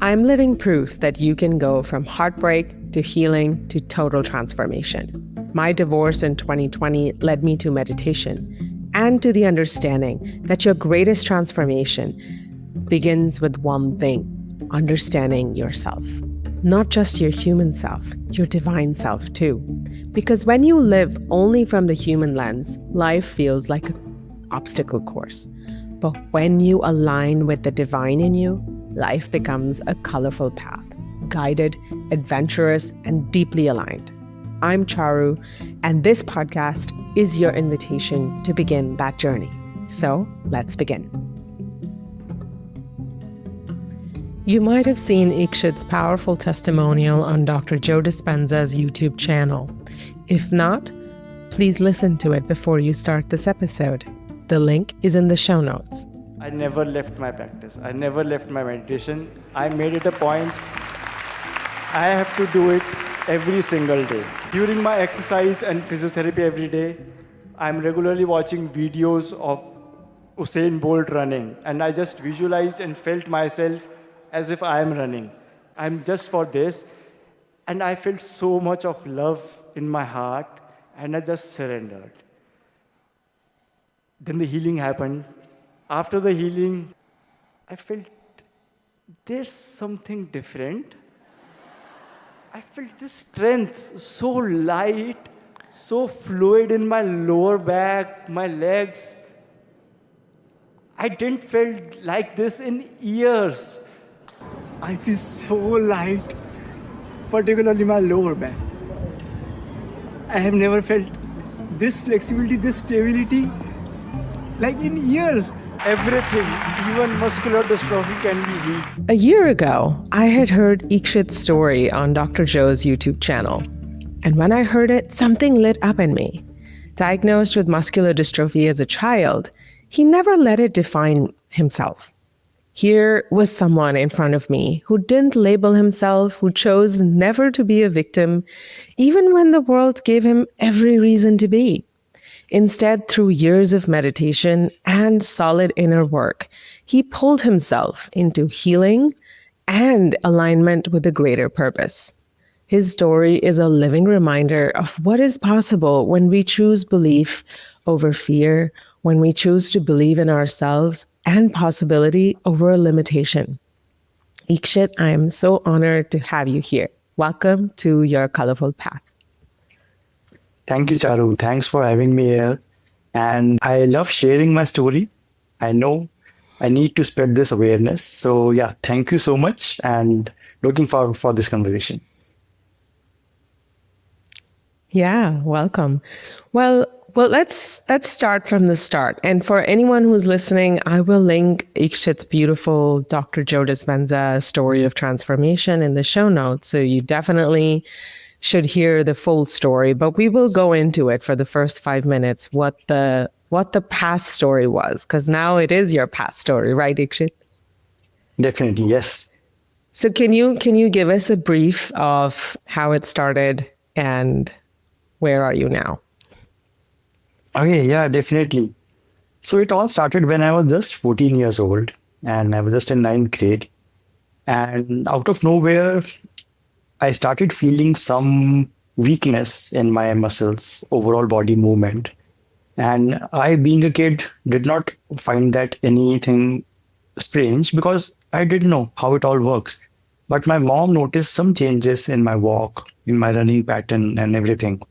I'm living proof that you can go from heartbreak to healing to total transformation. My divorce in 2020 led me to meditation and to the understanding that your greatest transformation begins with one thing: understanding yourself. Not just your human self, your divine self too. Because when you live only from the human lens, life feels like an obstacle course. But when you align with the divine in you, life becomes a colorful path, guided, adventurous, and deeply aligned. I'm Charu, and this podcast is your invitation to begin that journey. So let's begin. You might have seen Ikshit's powerful testimonial on Dr. Joe Dispenza's YouTube channel. If not, please listen to it before you start this episode. The link is in the show notes. I never left my practice. I never left my meditation. I made it a point. I have to do it every single day. During my exercise and physiotherapy every day, I'm regularly watching videos of Usain Bolt running, and I just visualized and felt myself as if I am running. I'm just for this. And I felt so much of love in my heart, and I just surrendered. Then the healing happened. After the healing, I felt there's something different. I felt this strength, so light, so fluid in my lower back, my legs. I didn't feel like this in years. I feel so light, particularly my lower back. I have never felt this flexibility, this stability, like in years. Everything, even muscular dystrophy, can be healed. A year ago, I had heard Ikshit's story on Dr. Joe's YouTube channel. And when I heard it, something lit up in me. Diagnosed with muscular dystrophy as a child, he never let it define himself. Here was someone in front of me who didn't label himself, who chose never to be a victim, even when the world gave him every reason to be. Instead, through years of meditation and solid inner work, he pulled himself into healing and alignment with a greater purpose. His story is a living reminder of what is possible when we choose belief over fear, when we choose to believe in ourselves and possibility over a limitation. Ikshit, I am so honored to have you here. Welcome to your colorful path. Thank you, Charu. Thanks for having me here. And I love sharing my story. I know I need to spread this awareness. So yeah, thank you so much, and looking forward for this conversation. Yeah, welcome. Well, let's start from the start. And for anyone who's listening, I will link Ikshit's beautiful Dr. Joe Dispenza story of transformation in the show notes. So you definitely should hear the full story, but we will go into it for the first 5 minutes, what the past story was, because now it is your past story, right, Ikshit? Definitely, yes. So can you give us a brief of how it started and where are you now? Okay, yeah, definitely. So it all started when I was just 14 years old, and I was just in ninth grade. And out of nowhere, I started feeling some weakness in my muscles, overall body movement. And I, being a kid, did not find that anything strange because I didn't know how it all works. But my mom noticed some changes in my walk, in my running pattern and everything.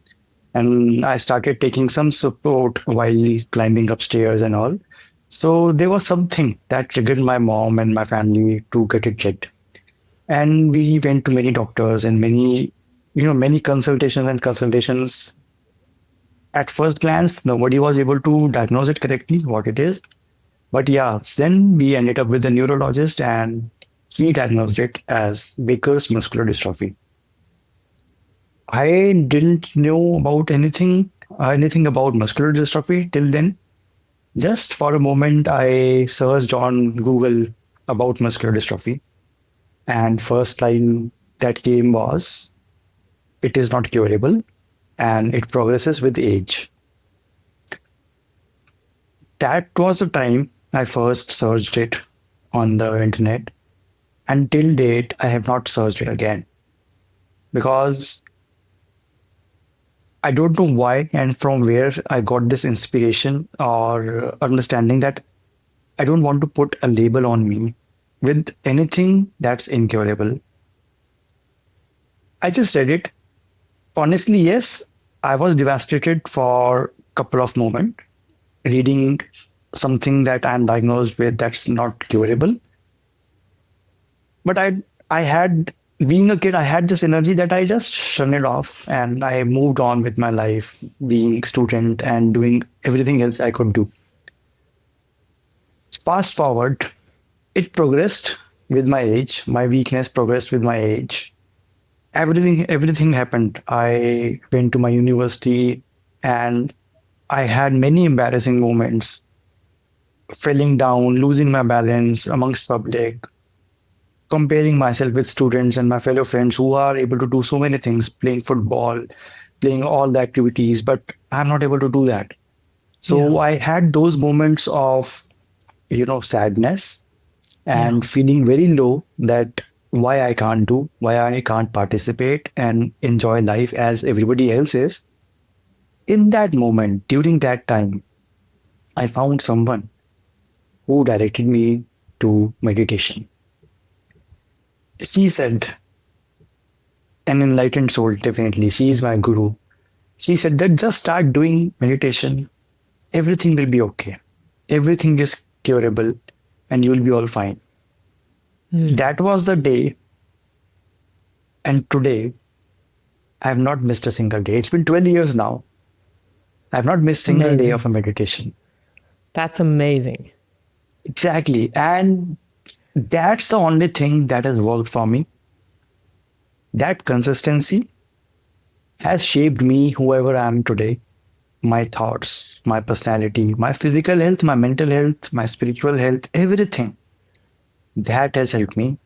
And I started taking some support while climbing upstairs and all. So there was something that triggered my mom and my family to get it checked. And we went to many doctors and many consultations. At first glance, nobody was able to diagnose it correctly, what it is. But yeah, then we ended up with a neurologist, and he diagnosed it as Baker's muscular dystrophy. I didn't know about anything about muscular dystrophy till then. Just for a moment, I searched on Google about muscular dystrophy. And first line that came was, it is not curable and it progresses with age. That was the time I first searched it on the internet. Until date, I have not searched it again because I don't know why and from where I got this inspiration or understanding that I don't want to put a label on me with anything that's incurable. I just read it. Honestly, yes, I was devastated for a couple of moments reading something that I'm diagnosed with that's not curable. But I had being a kid, I had this energy that I just shun it off and I moved on with my life, being student and doing everything else I could do. Fast forward, it progressed with my age. My weakness progressed with my age. Everything happened. I went to my university and I had many embarrassing moments, falling down, losing my balance amongst public, comparing myself with students and my fellow friends who are able to do so many things, playing football, playing all the activities, but I'm not able to do that. Yeah. So I had those moments of, sadness Yeah. and feeling very low that why I can't do, why I can't participate and enjoy life as everybody else is. In that moment, during that time, I found someone who directed me to meditation. She said, an enlightened soul, definitely. She is my guru. She said that just start doing meditation. Everything will be okay. Everything is curable and you will be all fine. Mm. That was the day. And today, I have not missed a single day. It's been 12 years now. I have not missed a single day of Amazing. a meditation. That's amazing. Exactly. And that's the only thing that has worked for me. That consistency has shaped me, whoever I am today. My thoughts, my personality, my physical health, my mental health, my spiritual health, everything. That has helped me.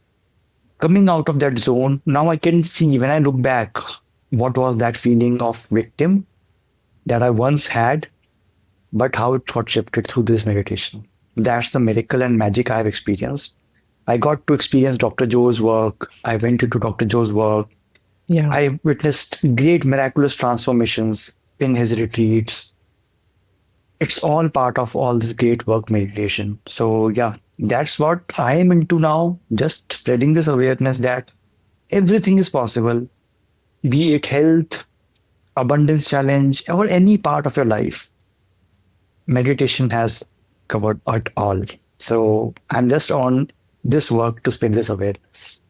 Coming out of that zone, now I can see when I look back what was that feeling of victim that I once had, but how it got shifted through this meditation. That's the miracle and magic I have experienced. I got to experience Dr. Joe's work. I went into Dr. Joe's work. Yeah. I witnessed great miraculous transformations in his retreats. It's all part of all this great work meditation. So yeah, that's what I am into now. Just spreading this awareness that everything is possible, be it health, abundance challenge, or any part of your life. Meditation has covered it all. So I'm just on this work to spread this awareness.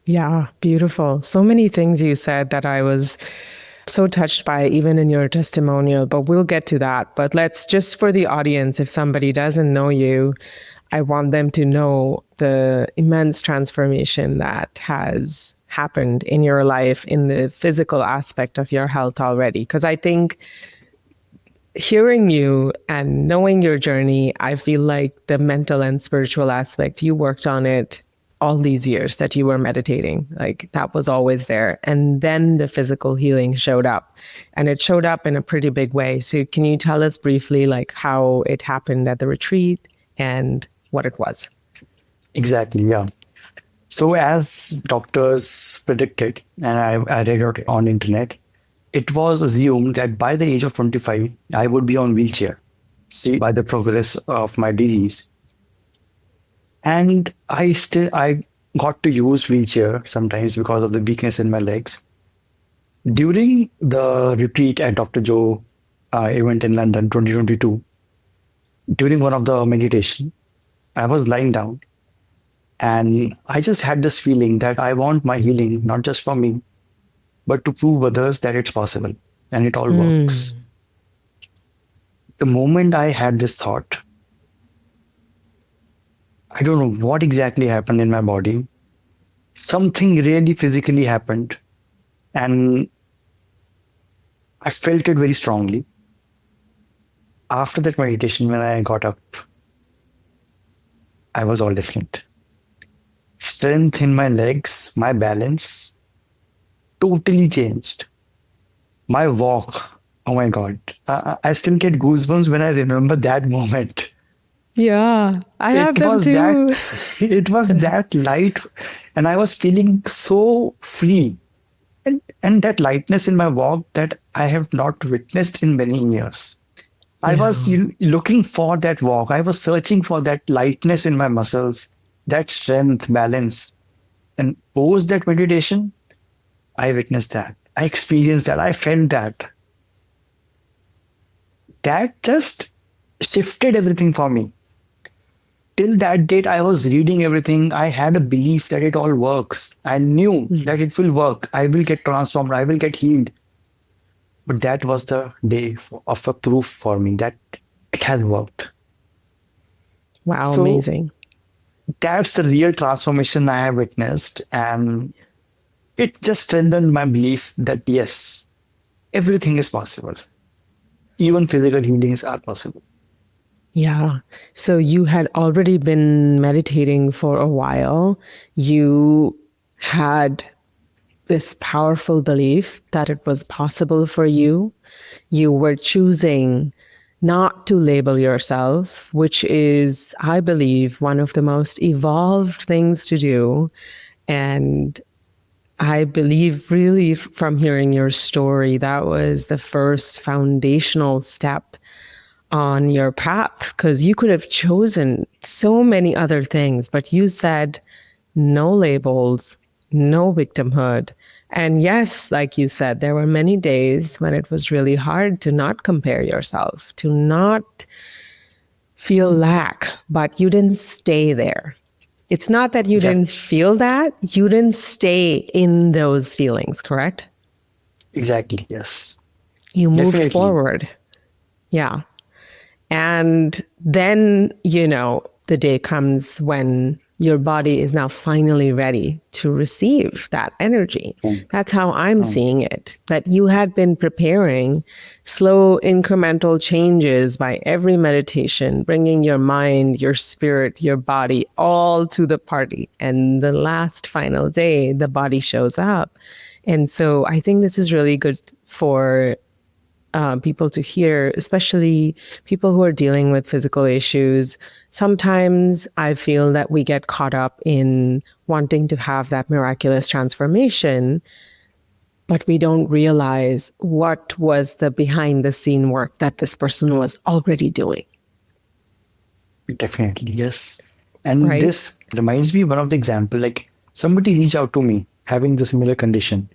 Yeah. Beautiful. So many things you said that I was so touched by, even in your testimonial, but we'll get to that. But let's just, for the audience, if somebody doesn't know you, I want them to know the immense transformation that has happened in your life in the physical aspect of your health already. Because I think hearing you and knowing your journey, I feel like the mental and spiritual aspect, you worked on it all these years that you were meditating. Like that was always there. And then the physical healing showed up, and it showed up in a pretty big way. So can you tell us briefly like how it happened at the retreat and what it was? Exactly, yeah. So as doctors predicted, and I read it on internet, it was assumed that by the age of 25, I would be on wheelchair. See, by the progress of my disease. And I got to use wheelchair sometimes because of the weakness in my legs. During the retreat at Dr. Joe event in London 2022, during one of the meditation, I was lying down and I just had this feeling that I want my healing, not just for me, but to prove others that it's possible and it all works. The moment I had this thought, I don't know what exactly happened in my body. Something really physically happened and I felt it very strongly. After that meditation, when I got up, I was all different. Strength in my legs, my balance totally changed. My walk, oh my God. I still get goosebumps when I remember that moment. Yeah, I have It them was that, too. it was that light, and I was feeling so free. And that lightness in my walk that I have not witnessed in many years. I was Yeah. looking for that walk. I was searching for that lightness in my muscles, that strength, balance. And post that meditation, I witnessed that. I experienced that. I felt that. That just shifted everything for me. Till that date, I was reading everything. I had a belief that it all works. I knew Mm. that it will work. I will get transformed. I will get healed. But that was the day of a proof for me that it has worked. Wow, So amazing. that's the real transformation I have witnessed. And it just strengthened my belief that yes, everything is possible. Even physical healings are possible. Yeah. So you had already been meditating for a while. You had this powerful belief that it was possible for you. You were choosing not to label yourself, which is, I believe, one of the most evolved things to do. And I believe, really, from hearing your story, that was the first foundational step on your path because you could have chosen so many other things, but you said no labels, no victimhood. And yes, like you said, there were many days when it was really hard to not compare yourself, to not feel lack, but you didn't stay there. It's not that you Def- didn't feel that, you didn't stay in those feelings, correct? exactly. Yes. You moved Definitely. forward. Yeah. And then, the day comes when your body is now finally ready to receive that energy. Mm, That's how I'm mm. seeing it. That you had been preparing slow, incremental changes by every meditation, bringing your mind, your spirit, your body all to the party. And the last final day, the body shows up. And so I think this is really good for people to hear, especially people who are dealing with physical issues. Sometimes I feel that we get caught up in wanting to have that miraculous transformation, but we don't realize what was the behind the scene work that this person was already doing, Definitely. Yes. And right? this reminds me one of the example, like somebody reached out to me having the similar condition.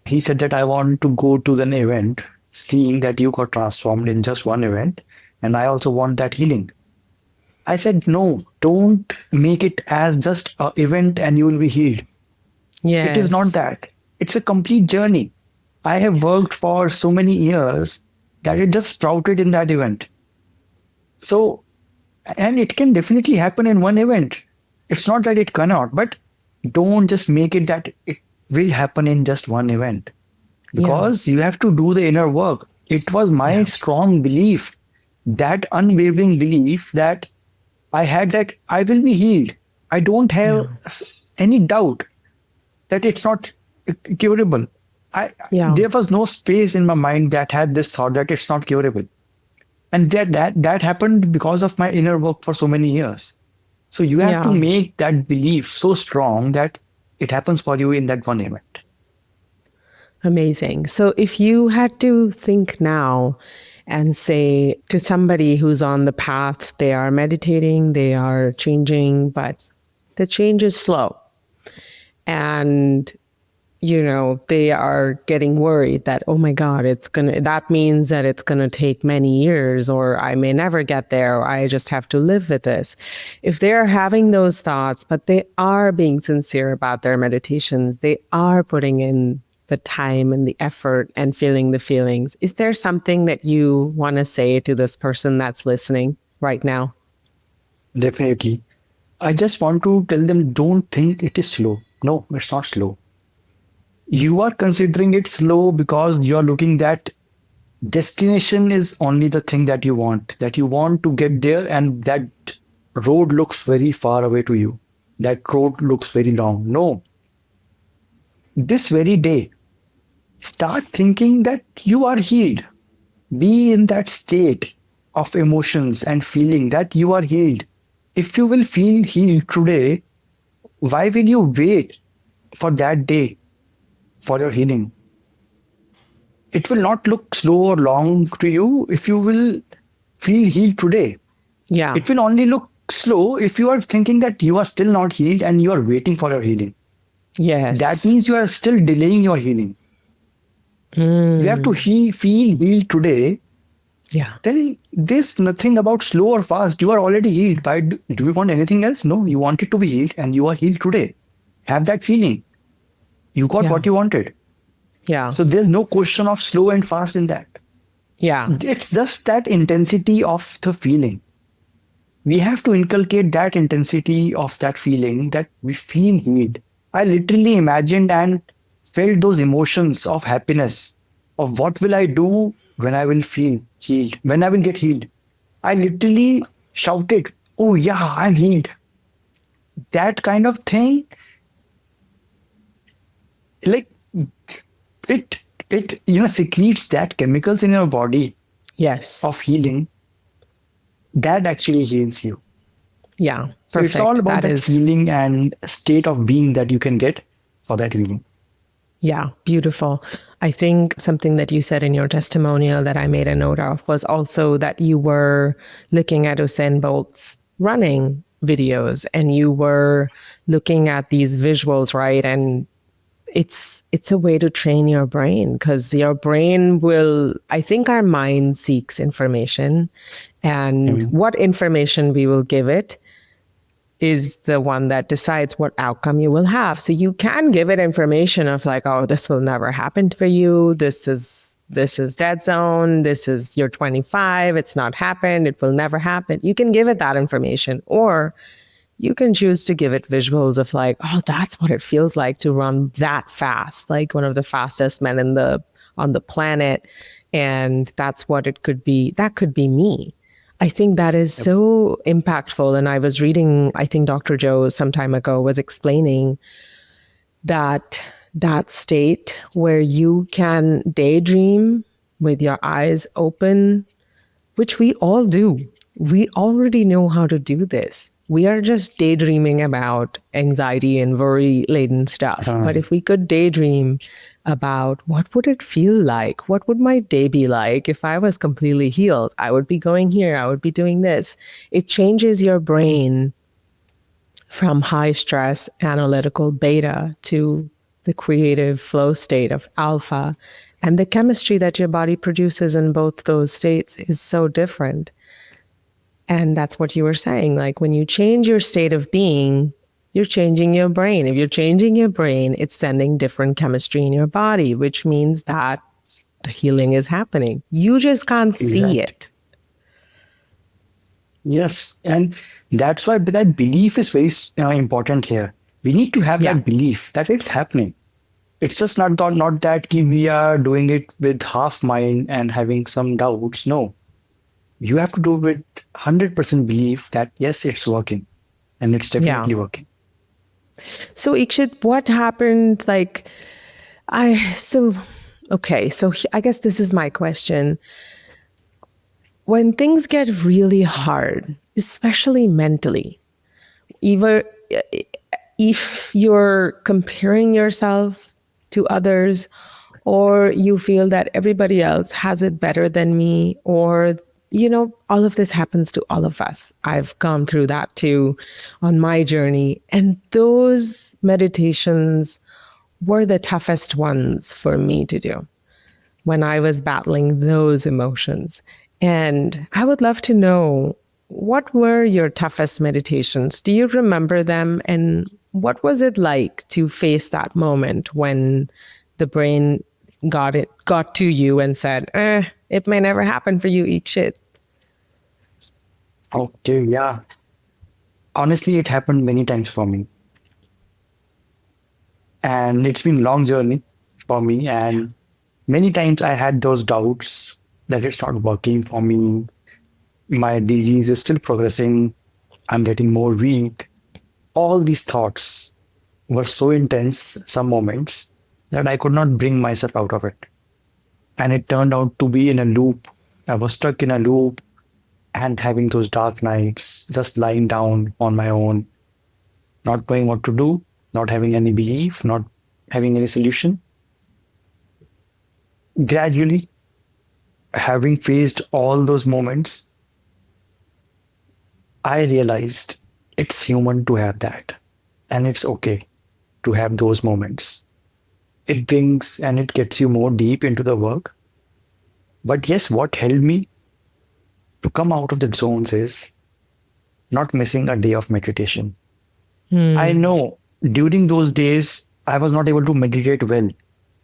He said that I want to go to an event, seeing that you got transformed in just one event, and I also want that healing. I said, no, don't make it as just an event and you will be healed. It is not Yes. that. It's a complete journey. I have Yes. worked for so many years that it just sprouted in that event. So, and it can definitely happen in one event. It's not that it cannot, but don't just make it that it will happen in just one event Yeah. because you have to do the inner work. It was my Yeah. strong belief, that unwavering belief that I had that I will be healed. I don't have Yeah. any doubt that it's not curable. Yeah. There was no space in my mind that had this thought that it's not curable, and that happened because of my inner work for so many years. So you have to Yeah. make that belief so strong that it happens for you in that one event. Amazing. So if you had to think now and say to somebody who's on the path, they are meditating, they are changing, but the change is slow. And, they are getting worried that, oh my God, that means that it's going to take many years, or I may never get there, or I just have to live with this. If they're having those thoughts, but they are being sincere about their meditations, they are putting in the time and the effort and feeling the feelings, is there something that you want to say to this person that's listening right now? Definitely. I just want to tell them don't think it is slow. No, it's not slow. You are considering it slow because you are looking that destination is only the thing that you want to get there, and that road looks very far away to you. That road looks very long. No, this very day, start thinking that you are healed. Be in that state of emotions and feeling that you are healed. If you will feel healed today, why will you wait for that day for your healing? It will not look slow or long to you if you will feel healed today. Yeah. It will only look slow if you are thinking that you are still not healed and you are waiting for your healing. That Yes. means you are still delaying your healing. You have to Mm. feel healed today. Yeah. Then there's nothing about slow or fast. You are already healed. Do you want anything else? No, you want it to be healed and you are healed today. Have that feeling. You got Yeah. what you wanted. Yeah. So there's no question of slow and fast in that. Yeah. It's just that intensity of the feeling. We have to inculcate that intensity of that feeling that we feel healed. I literally imagined and felt those emotions of happiness, of what will I do when I will feel healed, when I will get healed. I literally shouted, "Oh, yeah, I'm healed." That kind of thing, like it secretes that chemicals in your body Yes. of healing that actually heals you. Yeah. So it's all Perfect. about That that is, feeling and state of being that you can get for that healing. yeah, beautiful. I think something that you said in your testimonial that I made a note of was also that you were looking at Usain Bolt's running videos and you were looking at these visuals, right? And it's a way to train your brain because your brain will, I think our mind seeks information, and Mhm. what information we will give it is the one that decides what outcome you will have. So you can give it information of like, oh, this will never happen for you. This is dead zone. This is you're 25. It's not happened. It will never happen. You can give it that information, or you can choose to give it visuals of like, oh, that's what it feels like to run that fast, like one of the fastest men in the on the planet, and that's what it could be. That could be me. I think that is Yep. so impactful. And I was reading, I think Dr. Joe some time ago was explaining that that state where you can daydream with your eyes open, which we all do. We already know how to do this. We are just daydreaming about anxiety and worry laden stuff. But Um, if we could daydream about what would it feel like? What would my day be like if I was completely healed? I would be going here, I would be doing this. It changes your brain from high stress analytical beta to the creative flow state of alpha. And the chemistry that your body produces in both those states is so different. And that's what you were saying. Like when you change your state of being, you're changing your brain. If you're changing your brain, it's sending different chemistry in your body, which means that the healing is happening. You just can't see exactly. it. Yes, and that's why that belief is very important here. We need to have Yeah. that belief that it's happening. It's just not that we are doing it with half mind and having some doubts. No, you have to do it with 100% belief that yes, it's working, and it's Yeah. definitely working. So Ikshit, what happened? I, so, okay. So I guess this is my question. When things get really hard, especially mentally, either if you're comparing yourself to others, or you feel that everybody else has it better than me, or all of this happens to all of us. I've gone through that too on my journey, and those meditations were the toughest ones for me to do when I was battling those emotions. And I would love to know, what were your toughest meditations? Do you remember them? And what was it like to face that moment when the brain got to you and said, it may never happen for you, eat shit. Okay, yeah. Honestly, it happened many times for me, and it's been a long journey for me. And many times I had those doubts that it's not working for me. My disease is still progressing. I'm getting more weak. All these thoughts were so intense, some moments, that I could not bring myself out of it. And it turned out to be in a loop. I was stuck in a loop. and having those dark nights, just lying down on my own, not knowing what to do, not having any belief, not having any solution. Gradually, having faced all those moments, I realized it's human to have that. And it's okay to have those moments. It brings and it gets you more deep into the work. But yes, what helped me to come out of the zones is not missing a day of meditation. I Hmm. know during those days, I was not able to meditate well.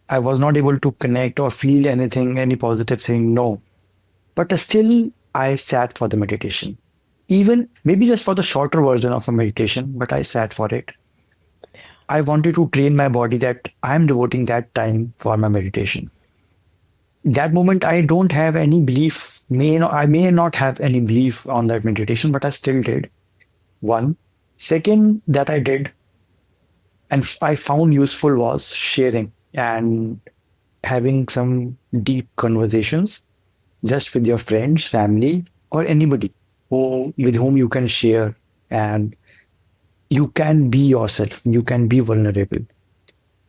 I was not able to connect or feel anything, any positive thing. No. But still, I sat for the meditation. Even maybe just for the shorter version of a meditation, but I sat for it. I wanted to train my body that I'm devoting that time for my meditation. That moment, I don't have any belief. I may not have any belief on that meditation, but I still did. One. Second, that I did and I found useful was sharing and having some deep conversations just with your friends, family, or anybody with whom you can share and you can be yourself, you can be vulnerable.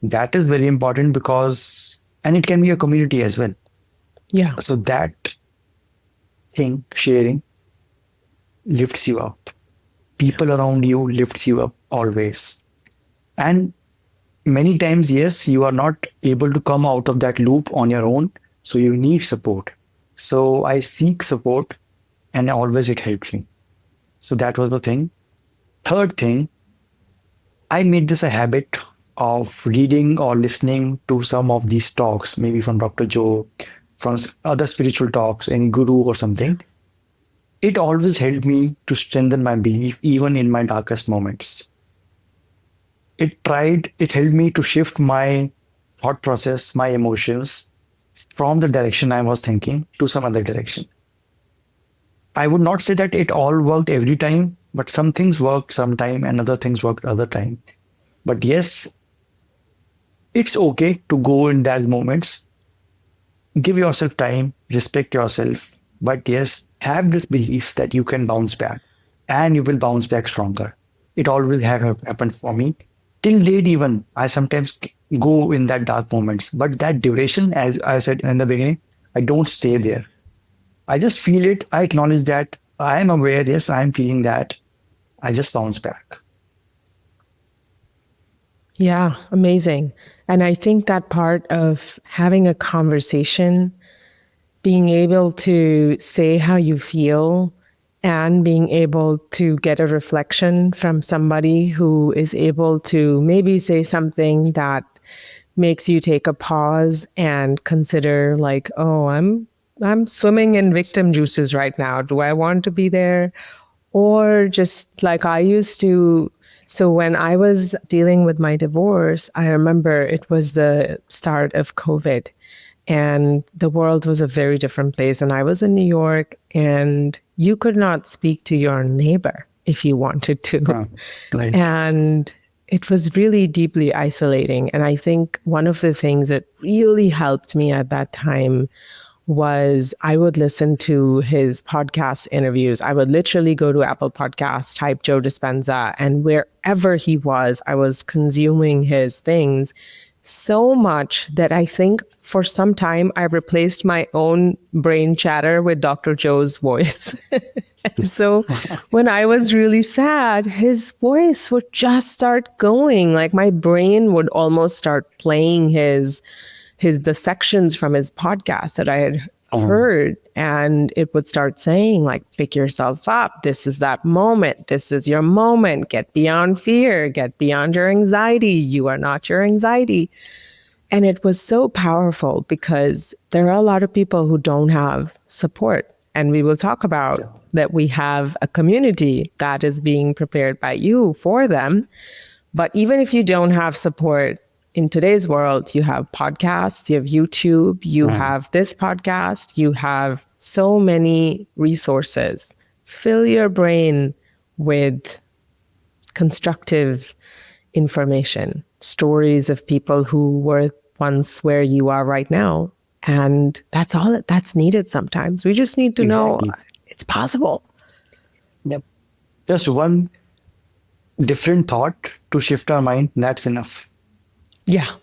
That is very important because, and it can be a community as well. Yeah. So that thing, sharing, lifts you up. People around you lifts you up always. And many times, yes, you are not able to come out of that loop on your own. So you need support. So I seek support and always it helps me. So that was the thing. Third thing, I made this a habit of reading or listening to some of these talks, maybe from Dr. Joe, from other spiritual talks, any guru or something. It always helped me to strengthen my belief, even in my darkest moments. It helped me to shift my thought process, my emotions from the direction I was thinking to some other direction. I would not say that it all worked every time, but some things worked sometime and other things worked other time. But yes, it's okay to go in those moments. Give yourself time, respect yourself. But yes, have this belief that you can bounce back and you will bounce back stronger. It always have happened for me. Till date, even I sometimes go in that dark moments, but that duration, as I said in the beginning, I don't stay there. I just feel it. I acknowledge that I am aware. Yes, I am feeling that. I just bounce back. Yeah, amazing. And I think that part of having a conversation, being able to say how you feel, and being able to get a reflection from somebody who is able to maybe say something that makes you take a pause and consider like, oh, I'm swimming in victim juices right now. Do I want to be there? Or just like I used to. So when I was dealing with my divorce, I remember it was the start of COVID and the world was a very different place. And I was in New York and you could not speak to your neighbor if you wanted to. Huh. Right. And it was really deeply isolating. And I think one of the things that really helped me at that time was I would listen to his podcast interviews. I would literally go to Apple Podcasts, type Joe Dispenza, and wherever he was, I was consuming his things so much that I think for some time I replaced my own brain chatter with Dr. Joe's voice. And so when I was really sad, his voice would just start going. Like my brain would almost start playing the sections from his podcast that I had Um, heard, and it would start saying like, pick yourself up, this is that moment, this is your moment, get beyond fear, get beyond your anxiety, you are not your anxiety. And it was so powerful because there are a lot of people who don't have support, and we will talk about that we have a community that is being prepared by you for them. But even if you don't have support in today's world, you have podcasts, you have YouTube, you um, have this podcast, you have so many resources. Fill your brain with constructive information, stories of people who were once where you are right now. And that's all that's needed sometimes. We just need to know exactly. It's possible. Yep. Just one different thought to shift our mind, that's enough. Yeah.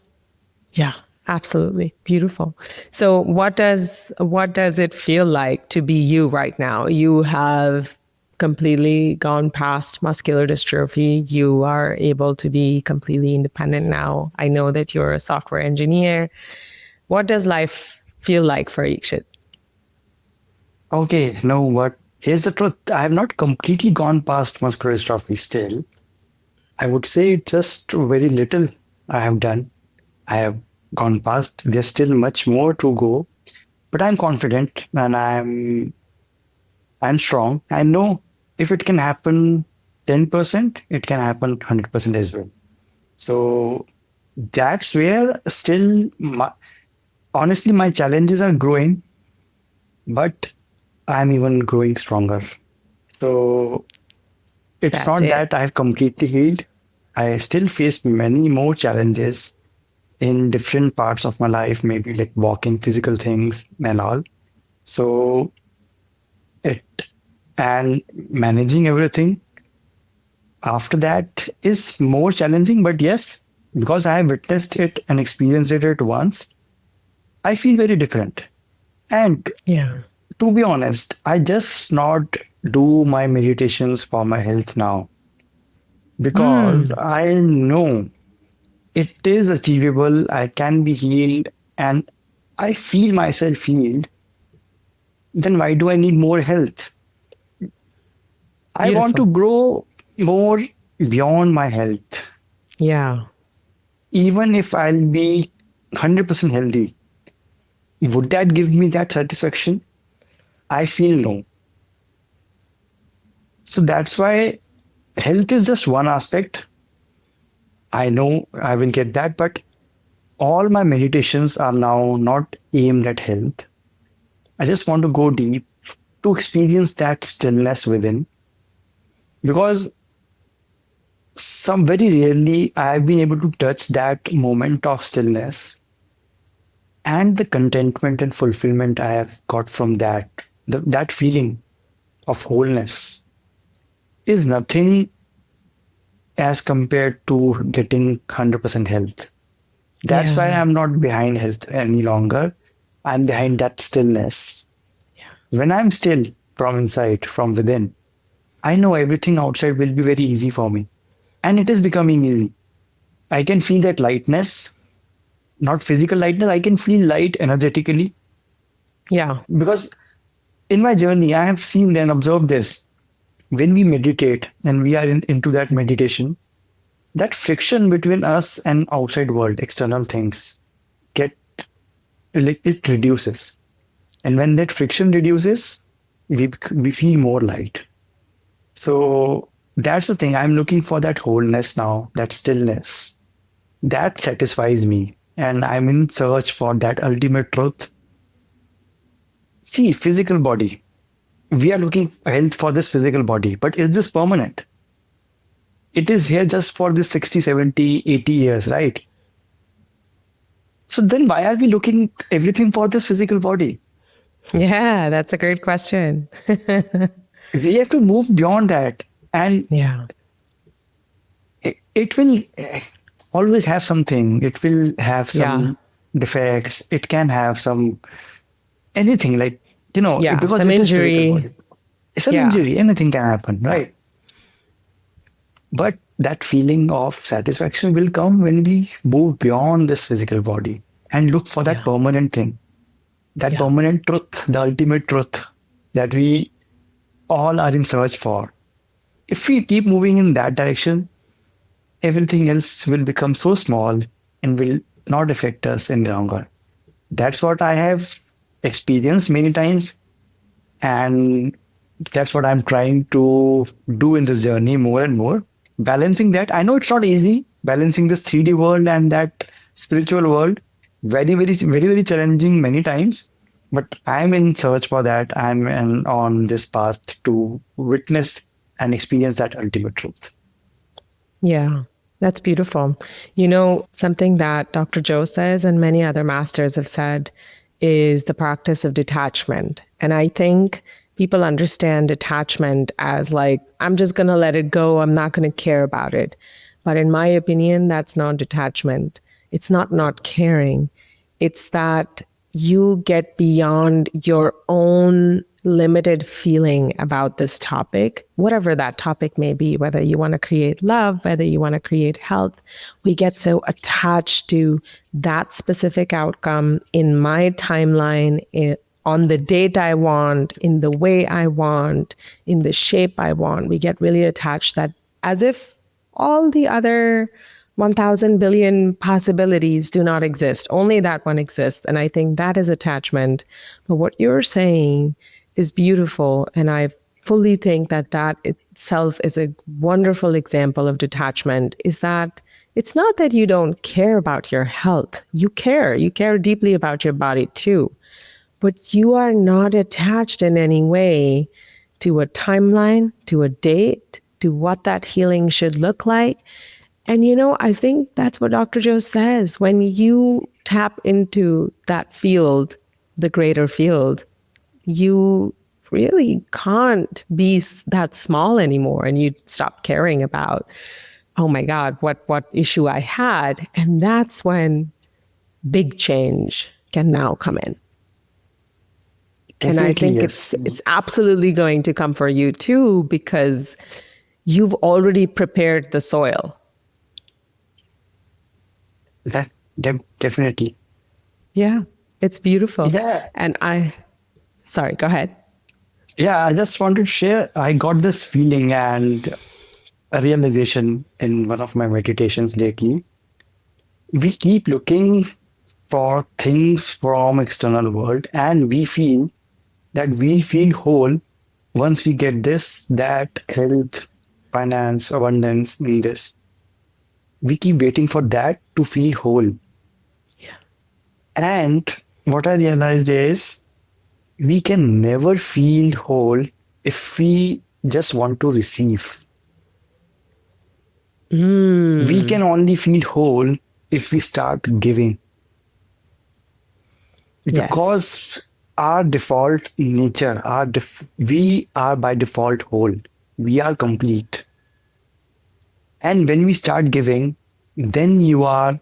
Yeah, absolutely. Beautiful. So what does it feel like to be you right now? You have completely gone past muscular dystrophy. You are able to be completely independent now. I know that you're a software engineer. What does life feel like for Ikshit? Okay, no, but here's the truth. I have not completely gone past muscular dystrophy still. I would say just very little I have done. I have gone past. There's still much more to go, but I'm confident and I'm strong. I know if it can happen 10%, it can happen 100% as well. So that's where still, honestly, my challenges are growing, but I'm even growing stronger. So it's That's not it. that I've completely healed. I still face many more challenges in different parts of my life, maybe like walking, physical things, and all. So it and managing everything after that is more challenging. But yes, because I have witnessed it and experienced it once, I feel very different. And Yeah. to be honest, I just not do my meditations for my health now because Mm, I know it is achievable. I can be healed and I feel myself healed. Then why do I need more health? I want to beautiful. grow more beyond my health. Yeah. Even if I'll be 100% healthy, would that give me that satisfaction? I feel no. So that's why health is just one aspect. I know I will get that, but all my meditations are now not aimed at health. I just want to go deep to experience that stillness within because some very rarely I've been able to touch that moment of stillness and the contentment and fulfillment I have got from that. That feeling of wholeness is nothing as compared to getting 100% health. That's why Yeah. I'm not behind health any longer. I'm behind that stillness. When I'm still from inside, from within, I know everything outside will be very easy for me. And it is becoming easy. I can feel that lightness, not physical lightness. I can feel light energetically Yeah. because in my journey, I have seen and observed this. When we meditate and we are into that meditation, that friction between us and outside world, external things, get like it reduces. And when that friction reduces, we feel more light. So that's the thing. I'm looking for that wholeness now, that stillness. That satisfies me. And I'm in search for that ultimate truth. See, physical body. We are looking for health for this physical body, but is this permanent? It is here just for this 60, 70, 80 years, right? So then why are we looking everything for this physical body? Yeah, that's a great question. We have to move beyond that. And Yeah. it will always have something. It will have Yeah. some defects. It can have some anything like, Yeah. because Some it is physical injury. body. It's an Yeah. injury. Anything can happen, right? But that feeling of satisfaction will come when we move beyond this physical body and look for that Yeah. permanent thing, that Yeah. permanent truth, the ultimate truth that we all are in search for. If we keep moving in that direction, everything else will become so small and will not affect us any longer. That's what I have experienced many times. And that's what I'm trying to do in this journey more and more. Balancing that. I know it's not easy, balancing this 3D world and that spiritual world. Very, very, very, very challenging many times. But I'm in search for that. On this path to witness and experience that ultimate truth. Yeah. That's beautiful. You know, something that Dr. Joe says and many other masters have said is the practice of detachment. And I think People understand detachment as like, I'm just going to let it go. I'm not going to care about it. But in my opinion, that's not detachment. It's not caring. It's that you get beyond your own limited feeling about this topic, whatever that topic may be, whether you want to create love, whether you want to create health. We get so attached to that specific outcome in my timeline, on the date I want, in the way I want, in the shape I want. We get really attached that as if all the other 1,000 billion possibilities do not exist. Only that one exists. And I think that is attachment. But what you're saying is beautiful. And I fully think that that itself is a wonderful example of detachment, is that it's not that you don't care about your health. You care. You care deeply about your body too. But you are not attached in any way to a timeline, to a date, to what that healing should look like. And, I think that's what Dr. Joe says. When you tap into that field, the greater field, you really can't be that small anymore. And you stop caring about, oh my God, what issue I had. And that's when big change can now come in. And I Definitely, think yes. it's absolutely going to come for you too, because you've already prepared the soil. That definitely. Yeah, it's beautiful. Yeah. And sorry, go ahead. Yeah, I just wanted to share. I got this feeling and a realization in one of my meditations lately. We keep looking for things from external world and we feel whole once we get this, that health, finance, abundance, in this. We keep waiting for that to feel whole. And what I realized is we can never feel whole if we just want to receive. We can only feel whole if we start giving. Yes. Because our default nature, we are by default whole. We are complete. And when we start giving, then you are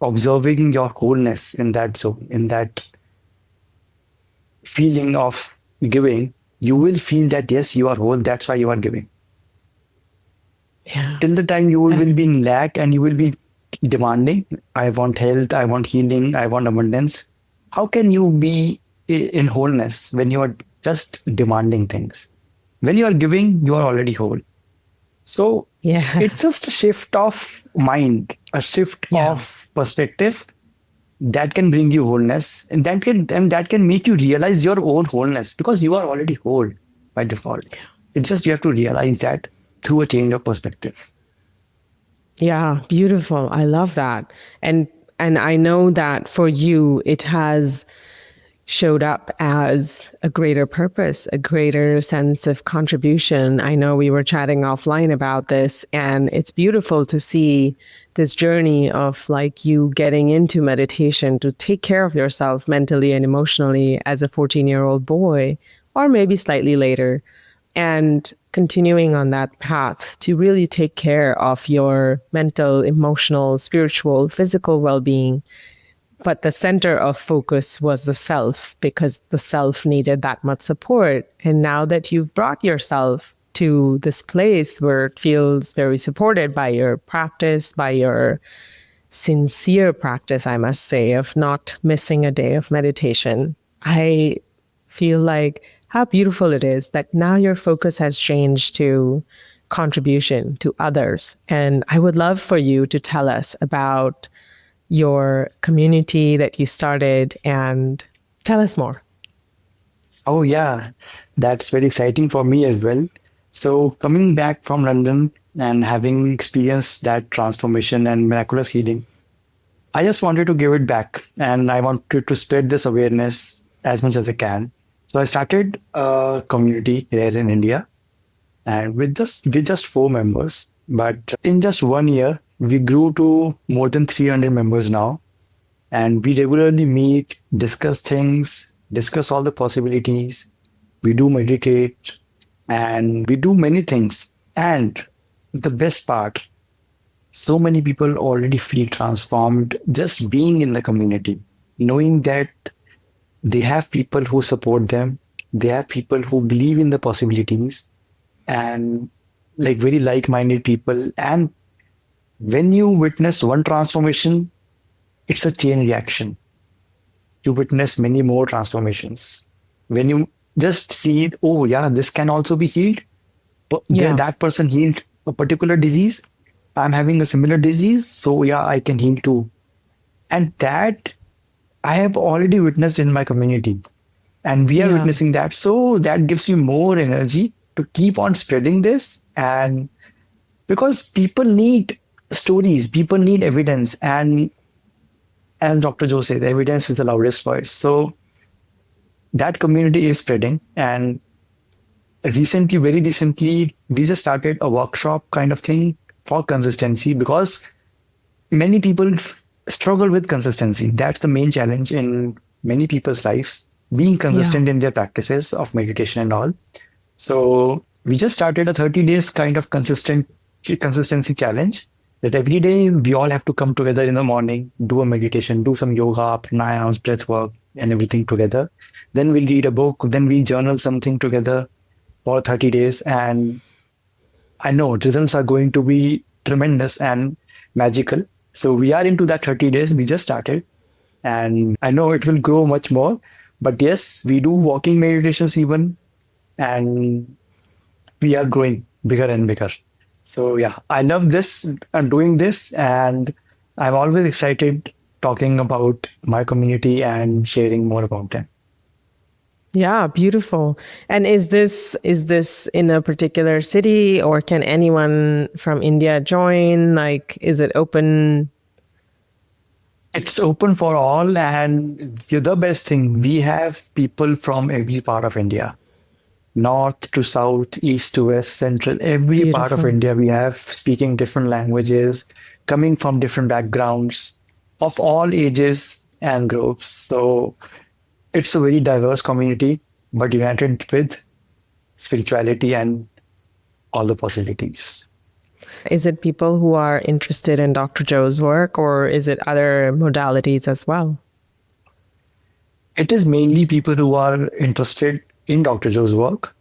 observing your wholeness in that zone, in that feeling of giving. You will feel that yes, you are whole. That's why you are giving. Yeah. Till the time you will be in lack and you will be demanding, I want health, I want healing, I want abundance. How can you be in wholeness when you are just demanding things? When you are giving, you are already whole. So Yeah. it's just a shift of mind, a shift Yeah. of perspective that can bring you wholeness, and that can make you realize your own wholeness because you are already whole by default. It's just you have to realize that through a change of perspective. Yeah, beautiful. I love that. And I know that for you it has showed up as a greater purpose, a greater sense of contribution. I know we were chatting offline about this, and it's beautiful to see this journey of like you getting into meditation to take care of yourself mentally and emotionally as a 14-year-old boy, or maybe slightly later, and continuing on that path to really take care of your mental, emotional, spiritual, physical well being. But the center of focus was the self because the self needed that much support. And now that you've brought yourself to this place where it feels very supported by your practice, by your sincere practice, I must say, of not missing a day of meditation, I feel like how beautiful it is that now your focus has changed to contribution to others. And I would love for you to tell us about your community that you started and tell us more. Oh, yeah, that's very exciting for me as well. So, coming back from London and having experienced that transformation and miraculous healing, I just wanted to give it back and I wanted to spread this awareness as much as I can. So, I started a community here in India and with just 4 members. But in just 1 year, we grew to more than 300 members now. And we regularly meet, discuss things, discuss all the possibilities, we do meditate, and we do many things. And the best part, so many people already feel transformed just being in the community, knowing that they have people who support them, they have people who believe in the possibilities, and like very like minded people. And when you witness one transformation, it's a chain reaction. You witness many more transformations. When you just see, oh, yeah, this can also be healed. Yeah. That person healed a particular disease. I'm having a similar disease. So, yeah, I can heal too. And that I have already witnessed in my community. And we are Yeah. witnessing that. So, that gives you more energy to keep on spreading this. And because people need stories, people need evidence. And as Dr. Joe says, evidence is the loudest voice. So, that community is spreading. And very recently, we just started a workshop kind of thing for consistency because many people struggle with consistency. That's the main challenge in many people's lives, being Yeah. consistent in their practices of meditation and all. So we just started a 30 days kind of consistency challenge that every day we all have to come together in the morning, do a meditation, do some yoga, pranayams, breath work, and everything together. Then we'll read a book, then we'll journal something together for 30 days. And I know results are going to be tremendous and magical. So we are into that 30 days. We just started and I know it will grow much more. But yes, we do walking meditations even, and we are growing bigger and bigger. So yeah, I love this and doing this, and I'm always excited talking about my community and sharing more about them. Yeah, beautiful. And is this in a particular city, or can anyone from India join? Like, is it open? It's open for all, and the best thing, we have people from every part of India, north to south, east to west, central, every part of Beautiful. India. We have speaking different languages, coming from different backgrounds, of all ages and groups. So it's a very diverse community, but united with spirituality and all the possibilities. Is it people who are interested in Dr. Joe's work, or is it other modalities as well? It is mainly people who are interested in Dr. Joe's work.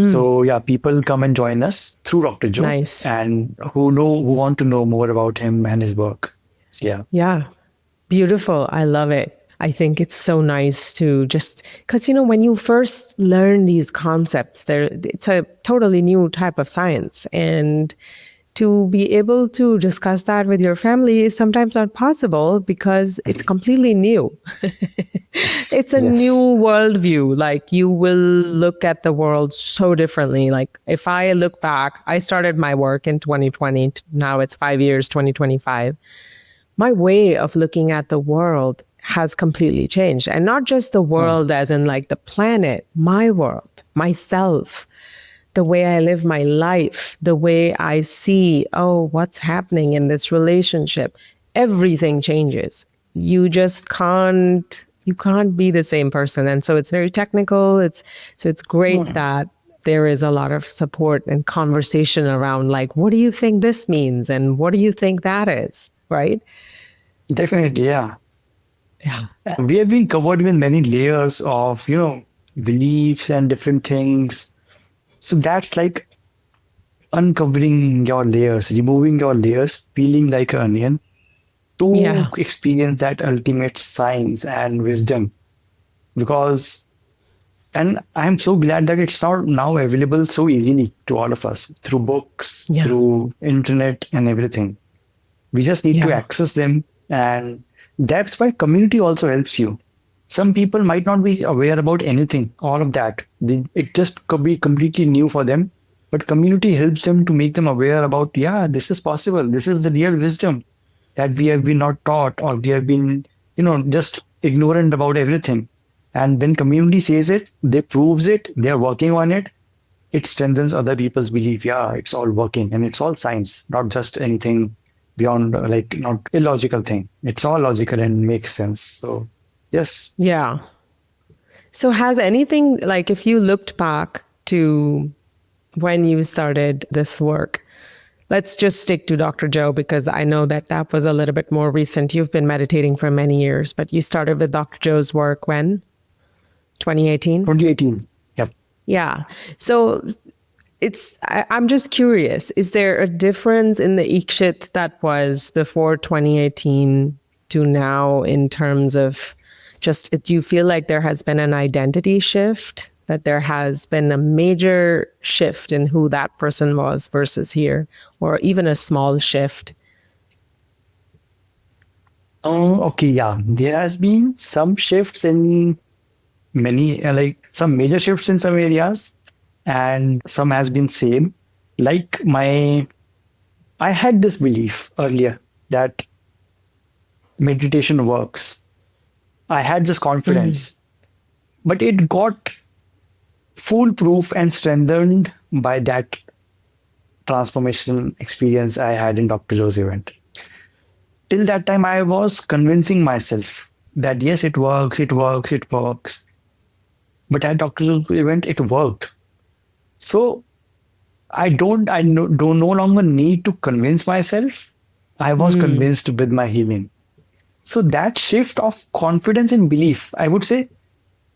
So yeah, people come and join us through Dr. Joe Nice. and who want to know more about him and his work. So yeah. Yeah. Beautiful. I love it. I think it's so nice to just because when you first learn these concepts, it's a totally new type of science, and to be able to discuss that with your family is sometimes not possible because it's completely new. Yes. It's a new Yes. worldview. Like, you will look at the world so differently. Like, if I look back, I started my work in 2020. Now it's 5 years, 2025. My way of looking at the world has completely changed. And not just the Hmm. world as in like the planet, my world, myself, the way I live my life, the way I see, oh, what's happening in this relationship. Everything changes. You can't be the same person. And so it's very technical. It's great Hmm. that there is a lot of support and conversation around, like, what do you think this means? And what do you think that is? Right? Definitely, yeah. Yeah. We have been covered with many layers of, beliefs and different things. So that's like uncovering your layers, removing your layers, peeling like an onion to Yeah. experience that ultimate science and wisdom. Because, and I'm so glad that it's not now available so easily to all of us through books, Yeah. through internet and everything. We just need to Yeah. access them. And that's why community also helps you. Some people might not be aware about anything, all of that. It just could be completely new for them. But community helps them to make them aware about, yeah, this is possible. This is the real wisdom that we have been not taught, or we have been, just ignorant about everything. And when community says it, they proves it, they are working on it, it strengthens other people's belief. Yeah, it's all working and it's all science, not just anything beyond like not illogical thing. It's all logical and makes sense. So yes, Yeah. So, has anything, like, if you looked back to when you started this work, let's just stick to Dr. Joe because I know that that was a little bit more recent. You've been meditating for many years, but you started with Dr. Joe's work when? 2018? 2018. Yep. Yeah. So, I'm just curious, is there a difference in the Ikshit that was before 2018 to now in terms of just, do you feel like there has been an identity shift, that there has been a major shift in who that person was versus here, or even a small shift? Okay, yeah. There has been some shifts in many, like some major shifts in some areas, and some has been same. Like I had this belief earlier that meditation works. I had this confidence, but it got foolproof and strengthened by that transformation experience I had in Dr. Joe's event. Till that time, I was convincing myself that yes, it works, it works, it works. But at Dr. Joe's event, it worked. So don't no longer need to convince myself. I was convinced with my healing. So that shift of confidence and belief, I would say,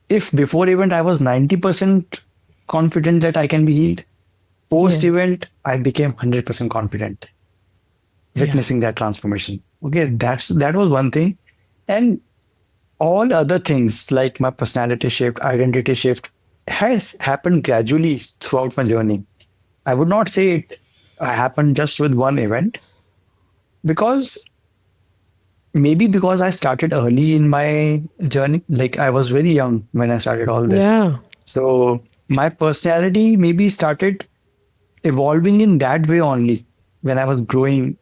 if before event I was 90% confident that I can be healed, post Yeah. event I became 100% confident, Yeah. witnessing that transformation. Okay, that was one thing, and all other things like my personality shift, identity shift has happened gradually throughout my journey. I would not say it happened just with one event because maybe because I started early in my journey. Like I was very young when I started all this. Yeah. So my personality maybe started evolving in that way only when I was growing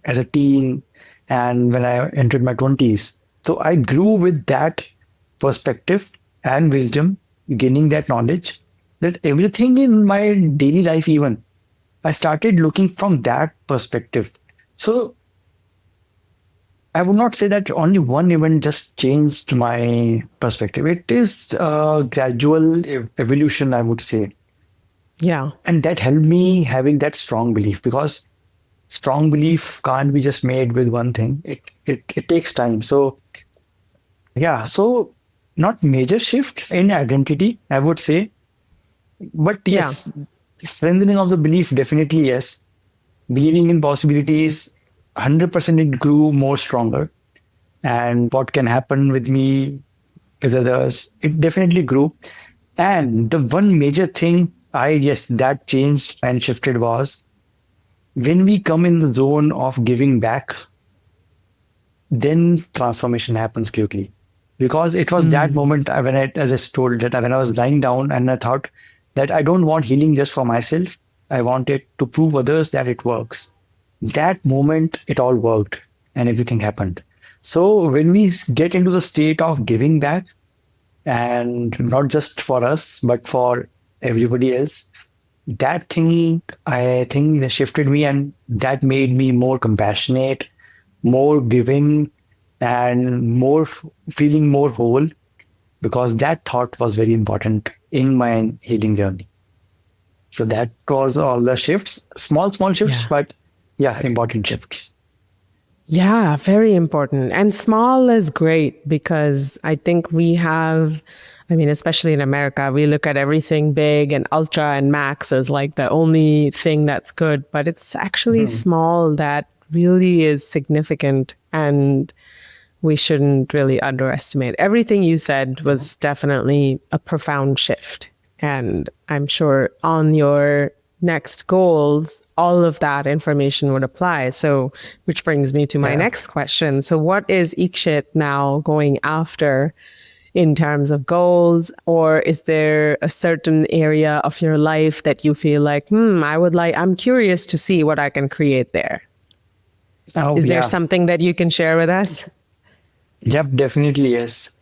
as a teen and when I entered my 20s. So I grew with that perspective and wisdom, gaining that knowledge that everything in my daily life, even I started looking from that perspective. So I would not say that only one event just changed my perspective. It is a gradual evolution, I would say. Yeah. And that helped me having that strong belief because strong belief can't be just made with one thing. It takes time. So yeah, so not major shifts in identity, I would say. But Yeah. yes, strengthening of the belief, definitely yes. Believing in possibilities, 100% it grew more stronger. And what can happen with me, with others, it definitely grew. And the one major thing yes, that changed and shifted was when we come in the zone of giving back, then transformation happens quickly. Because it was that moment when as I told that when I was lying down and I thought that I don't want healing just for myself. I wanted to prove others that it works. That moment, it all worked and everything happened. So when we get into the state of giving back, and not just for us, but for everybody else, that thing, I think, that shifted me and that made me more compassionate, more giving, and feeling more whole because that thought was very important in my healing journey. So that was all the shifts, small shifts, Yeah. but yeah, important shifts. Yeah, very important. And small is great because I think we have, I mean, especially in America, we look at everything big and ultra and max as like the only thing that's good, but it's actually Mhm. small that really is significant and we shouldn't really underestimate. Everything you said was definitely a profound shift. And I'm sure on your next goals, all of that information would apply. So, which brings me to my Yeah. next question. So, what is Ikshit now going after in terms of goals? Or is there a certain area of your life that you feel like, I'm curious to see what I can create there? Oh, Is there yeah. something that you can share with us? Yep, definitely, yes.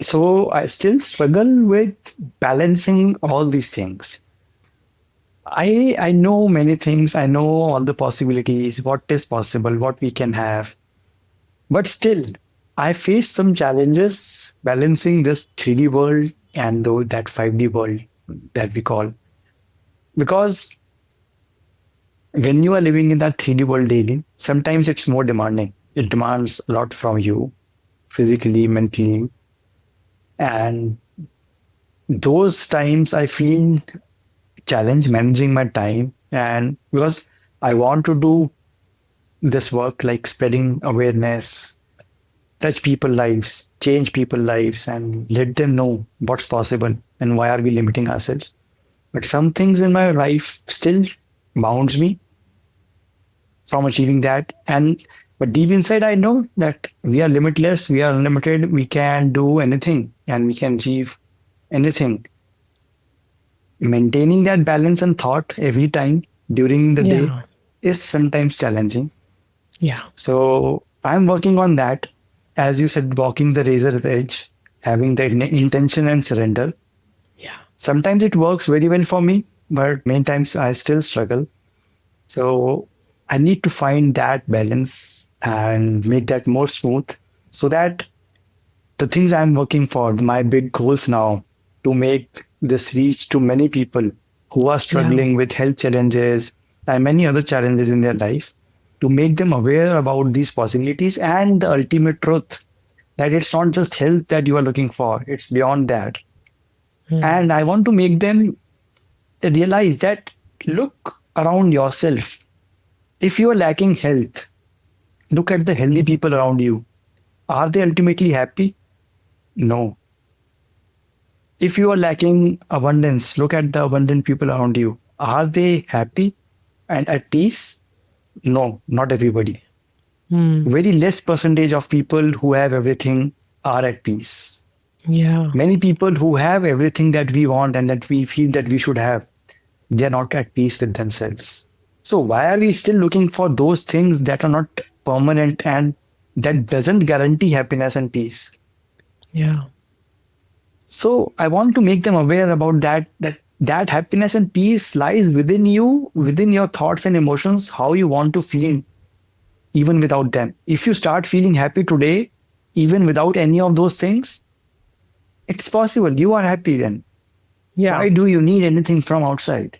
So I still struggle with balancing all these things. I know many things. I know all the possibilities, what is possible, what we can have. But still, I faced some challenges balancing this 3D world and that 5D world that we call. Because when you are living in that 3D world daily, sometimes it's more demanding. It demands a lot from you, physically, mentally. And those times I feel challenge managing my time. And because I want to do this work like spreading awareness, touch people lives, change people lives, and let them know what's possible and why are we limiting ourselves. But some things in my life still bounds me from achieving that. And but deep inside, I know that we are limitless, we are unlimited, we can do anything and we can achieve anything. Maintaining that balance and thought every time during the day Yeah. is sometimes challenging. Yeah. So I'm working on that. As you said, walking the razor's edge, having the intention and surrender. Yeah. Sometimes it works very well for me, but many times I still struggle. So I need to find that balance and make that more smooth so that the things I'm working for, my big goals now, to make this reach to many people who are Yeah. struggling with health challenges and many other challenges in their life, to make them aware about these possibilities and the ultimate truth that it's not just health that you are looking for, it's beyond that. Hmm. And I want to make them realize that look around yourself. If you are lacking health, look at the healthy people around you. Are they ultimately happy? No. If you are lacking abundance, look at the abundant people around you. Are they happy and at peace? No, not everybody. Hmm. Very less percentage of people who have everything are at peace. Yeah. Many people who have everything that we want and that we feel that we should have, they are not at peace with themselves. So why are we still looking for those things that are not permanent and that doesn't guarantee happiness and peace? Yeah. So I want to make them aware about that happiness and peace lies within you, within your thoughts and emotions, how you want to feel even without them. If you start feeling happy today, even without any of those things, it's possible. You are happy then. Yeah. Why do you need anything from outside?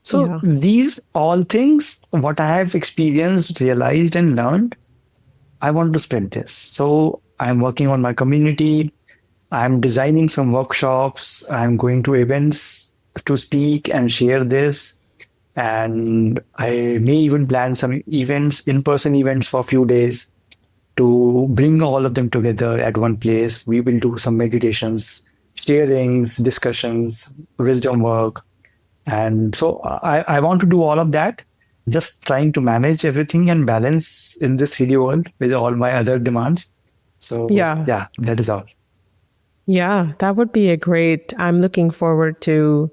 So Yeah. these all things, what I have experienced, realized, and learned, I want to spread this. So I'm working on my community. I'm designing some workshops. I'm going to events to speak and share this. And I may even plan some events, in-person events for a few days to bring all of them together at one place. We will do some meditations, sharings, discussions, wisdom work. And so I want to do all of that, just trying to manage everything and balance in this 3D world with all my other demands. So Yeah. yeah, that is all. Yeah. That would be a great. I'm looking forward to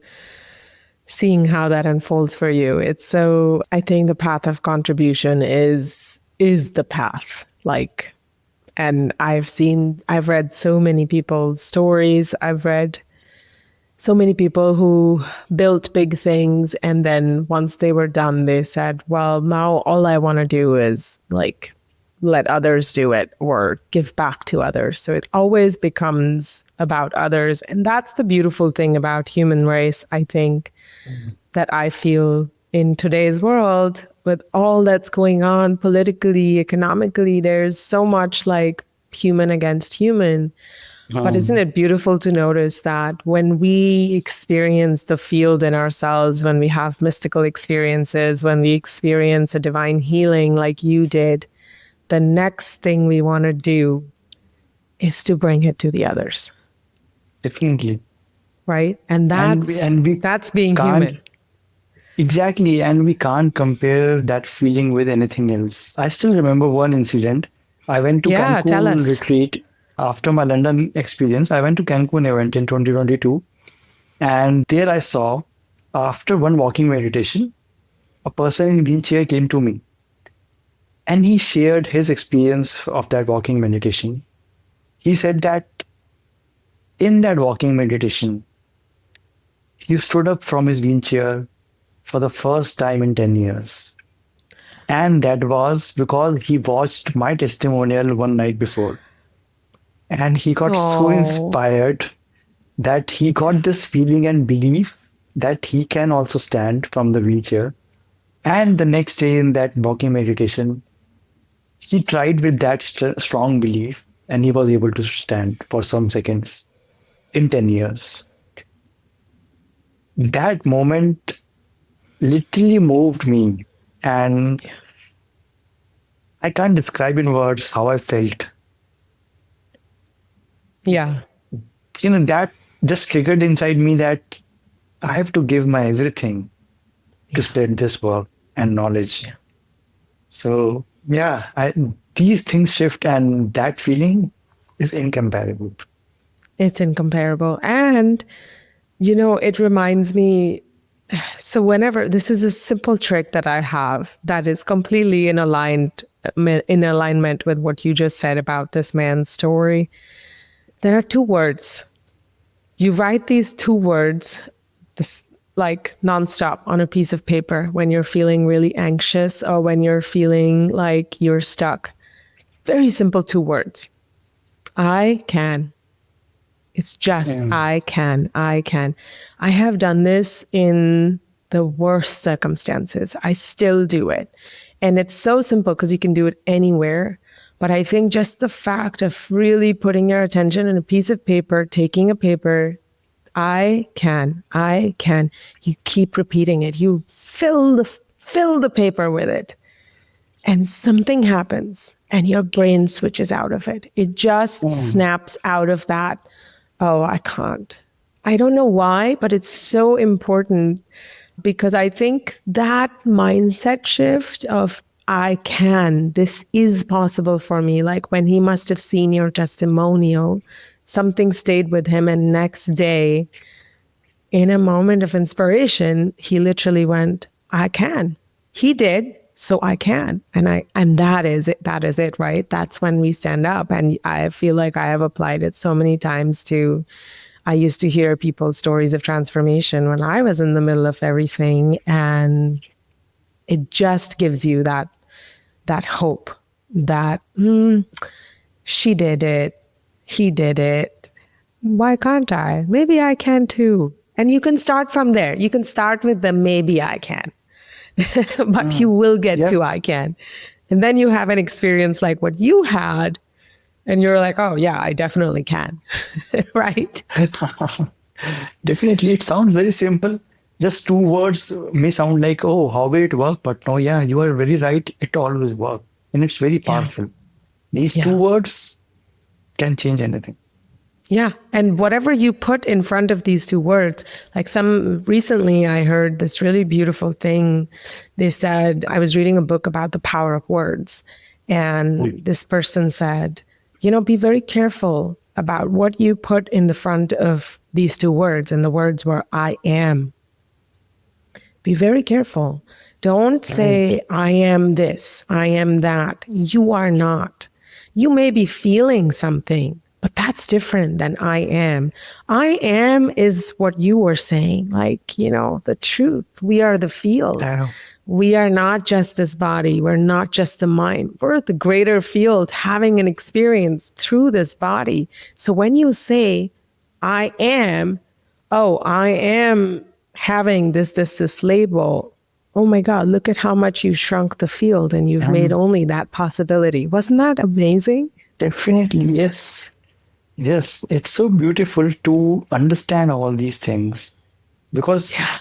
seeing how that unfolds for you. It's so I think the path of contribution is the path. Like and I've read so many people's stories. I've read so many people who built big things and then once they were done they said, well, now all I want to do is like let others do it or give back to others. So it always becomes about others. And that's the beautiful thing about human race, I think, that I feel in today's world with all that's going on politically, economically, there's so much like human against human. But isn't Um, it beautiful to notice that when we experience the field in ourselves, when we have mystical experiences, when we experience a divine healing like you did, the next thing we want to do is to bring it to the others, Definitely. right? And And we that's being can't human. exactly, and we can't compare that feeling with anything else. I still remember one incident. I went to Yeah, tell Cancun us. retreat after my London experience. I went to Cancun event in 2022, and there I saw, after one walking meditation, a person in wheelchair came to me and he shared his experience of that walking meditation. He said that in that walking meditation, he stood up from his wheelchair for the first time in 10 years. And that was because he watched my testimonial one night before. And he got so Oh, inspired that he got this feeling and belief that he can also stand from the wheelchair. And the next day in that walking meditation, he tried with that strong belief and he was able to stand for some seconds in 10 years. That moment literally moved me. And I can't describe in words how I felt. yeah, That just triggered inside me that I have to give my everything to yeah, spread this work and knowledge. yeah. So yeah, these things shift, and that feeling is incomparable. It's incomparable. And, it reminds me. So, whenever this is a simple trick that I have that is completely in alignment with what you just said about this man's story, there are two words. You write these two words, this like nonstop on a piece of paper when you're feeling really anxious or when you're feeling like you're stuck. Very simple two words. I can. It's just, Yeah. I can, I can. I have done this in the worst circumstances. I still do it. And it's so simple because you can do it anywhere. But I think just the fact of really putting your attention on a piece of paper, taking a paper, I can, I can. You keep repeating it. You fill the paper with it. And something happens and your brain switches out of it. It just Mm. snaps out of that. Oh, I can't. I don't know why, but it's so important because I think that mindset shift of I can, this is possible for me. Like when he must have seen your testimonial, something stayed with him. And next day, in a moment of inspiration, he literally went, I can. He did, so I can. And that is it. That is it, right? That's when we stand up. And I feel like I have applied it so many times to I used to hear people's stories of transformation when I was in the middle of everything. And it just gives you that hope that she did it, he did it. Why can't I? Maybe I can too. And you can start from there. You can start with the maybe I can, but you Mm. will get Yeah. to I can. And then you have an experience like what you had, and you're like, oh, yeah, I definitely can. Right? Definitely, it sounds very simple. Just two words may sound like, oh, how will it work? But no, yeah, you are very right. It always works. And it's very Yeah. powerful. These two Yeah. words can change anything. Yeah. And whatever you put in front of these two words, like recently I heard this really beautiful thing. They said, I was reading a book about the power of words. And Mm. this person said, be very careful about what you put in the front of these two words. And the words were, I am. Be very careful. Don't Right. say, I am this, I am that. You are not. You may be feeling something, but that's different than I am. I am is what you were saying, like, the truth. We are the field. Yeah. We are not just this body. We're not just the mind. We're the greater field having an experience through this body. So when you say, I am, oh, I am having this label. Oh my God, look at how much you shrunk the field and you've made Um, only that possibility. Wasn't that amazing? Definitely, yes. Yes, it's so beautiful to understand all these things because Yeah.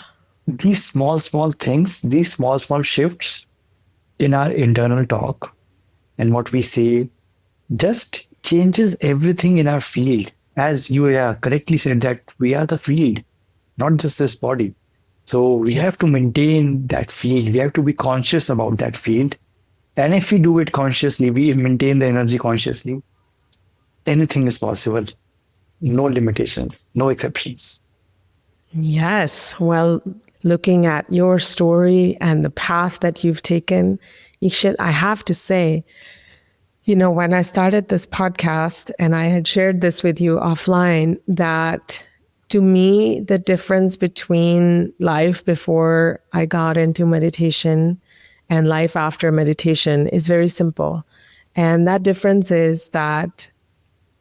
these small things, these small shifts in our internal talk and what we say just changes everything in our field. As you correctly said, that we are the field, not just this body. So we Yeah. have to maintain that field. We have to be conscious about that field. And if we do it consciously, we maintain the energy consciously, anything is possible. No limitations, no exceptions. Yes. Well, looking at your story and the path that you've taken, Ikshit, I have to say, when I started this podcast and I had shared this with you offline, that to me, the difference between life before I got into meditation and life after meditation is very simple. And that difference is that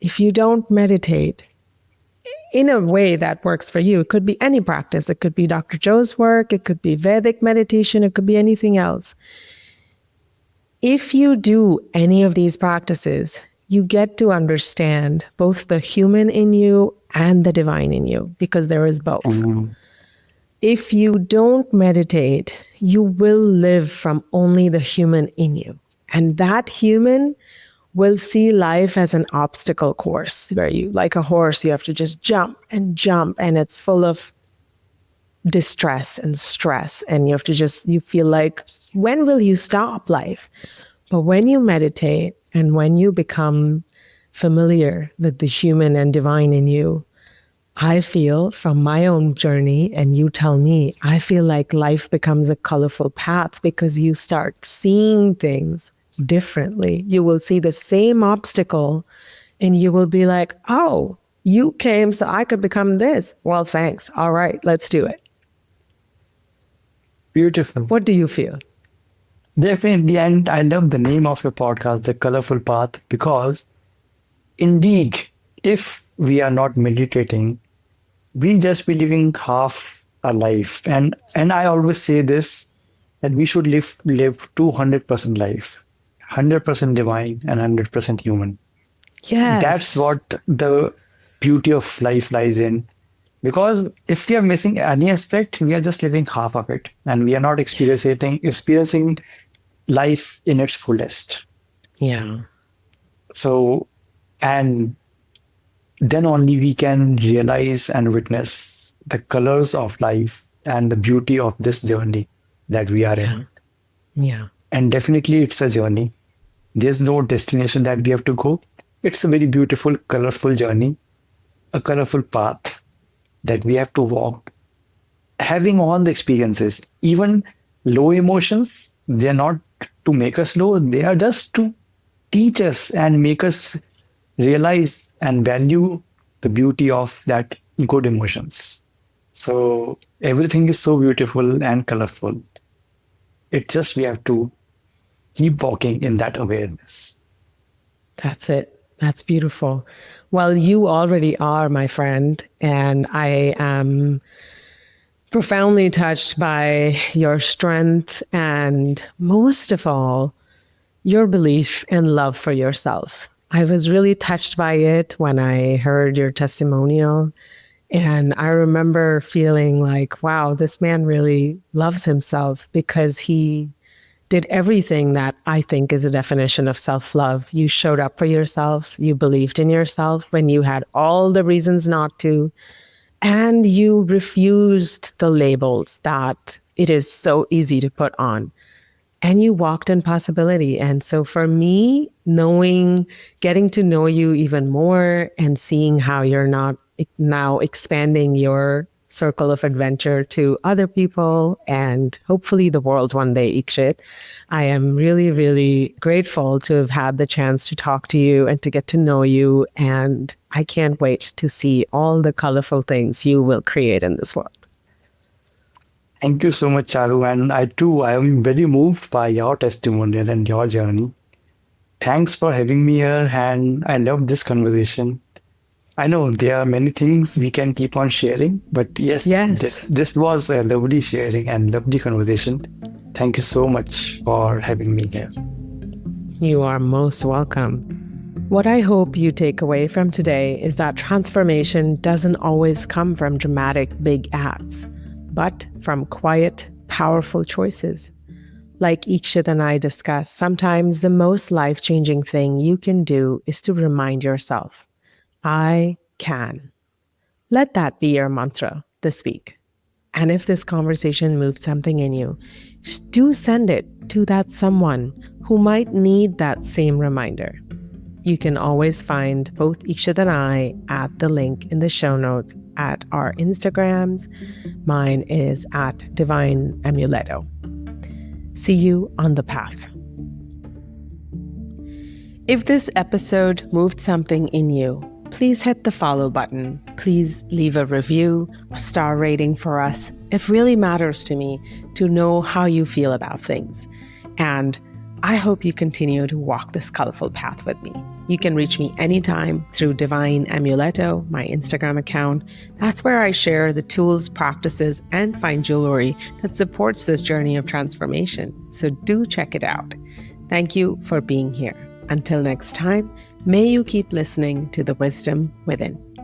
if you don't meditate in a way that works for you, it could be any practice. It could be Dr. Joe's work. It could be Vedic meditation. It could be anything else. If you do any of these practices, you get to understand both the human in you and the divine in you, because there is both. If you don't meditate, you will live from only the human in you. And that human will see life as an obstacle course where you, like a horse, you have to just jump, and it's full of distress and stress. And you feel like, when will you stop life? But when you meditate and when you become familiar with the human and divine in you, I feel from my own journey, and you tell me, I feel like life becomes a colorful path because you start seeing things differently. You will see the same obstacle and you will be like, oh, you came so I could become this. Well, thanks. All right, let's do it. Beautiful. What do you feel? Definitely. And I love the name of your podcast, The Colorful Path, because indeed, if we are not meditating, we just be living half our life. And I always say this, that we should live 200% life, 100% divine and 100% human. Yes. That's what the beauty of life lies in. Because if we are missing any aspect, we are just living half of it, and we are not experiencing life in its fullest. Yeah. So, and then only we can realize and witness the colors of life and the beauty of this journey that we are in. Yeah. And definitely it's a journey. There's no destination that we have to go. It's a very beautiful, colorful journey, a colorful path that we have to walk, having all the experiences, even low emotions. They're not to make us low. They are just to teach us and make us realize and value the beauty of that good emotions. So everything is so beautiful and colorful. It's just we have to keep walking in that awareness. That's it. That's beautiful. Well, you already are, my friend, and I am profoundly touched by your strength and, most of all, your belief and love for yourself. I was really touched by it when I heard your testimonial, and I remember feeling like, wow, this man really loves himself, because he did everything that I think is a definition of self-love. You showed up for yourself. You believed in yourself when you had all the reasons not to. And you refused the labels that it is so easy to put on. And you walked in possibility. And so for me, getting to know you even more and seeing how you're not now expanding your circle of adventure to other people and hopefully the world one day, Ikshit, I am really, really grateful to have had the chance to talk to you and to get to know you. And I can't wait to see all the colorful things you will create in this world. Thank you so much, Charu. And I am very moved by your testimonial and your journey. Thanks for having me here. And I love this conversation. I know there are many things we can keep on sharing, but yes. This was a lovely sharing and lovely conversation. Thank you so much for having me here. You are most welcome. What I hope you take away from today is that transformation doesn't always come from dramatic big acts, but from quiet, powerful choices. Like Ikshit and I discussed, sometimes the most life-changing thing you can do is to remind yourself, I can. Let that be your mantra this week. And if this conversation moved something in you, do send it to that someone who might need that same reminder. You can always find both Ikshit and I at the link in the show notes at our Instagrams. Mine is at Divine Amuleto. See you on the path. If this episode moved something in you, please hit the follow button. Please leave a review, a star rating for us. It really matters to me to know how you feel about things. And I hope you continue to walk this colorful path with me. You can reach me anytime through Divine Amuleto, my Instagram account. That's where I share the tools, practices, and fine jewelry that supports this journey of transformation. So do check it out. Thank you for being here. Until next time, may you keep listening to the wisdom within.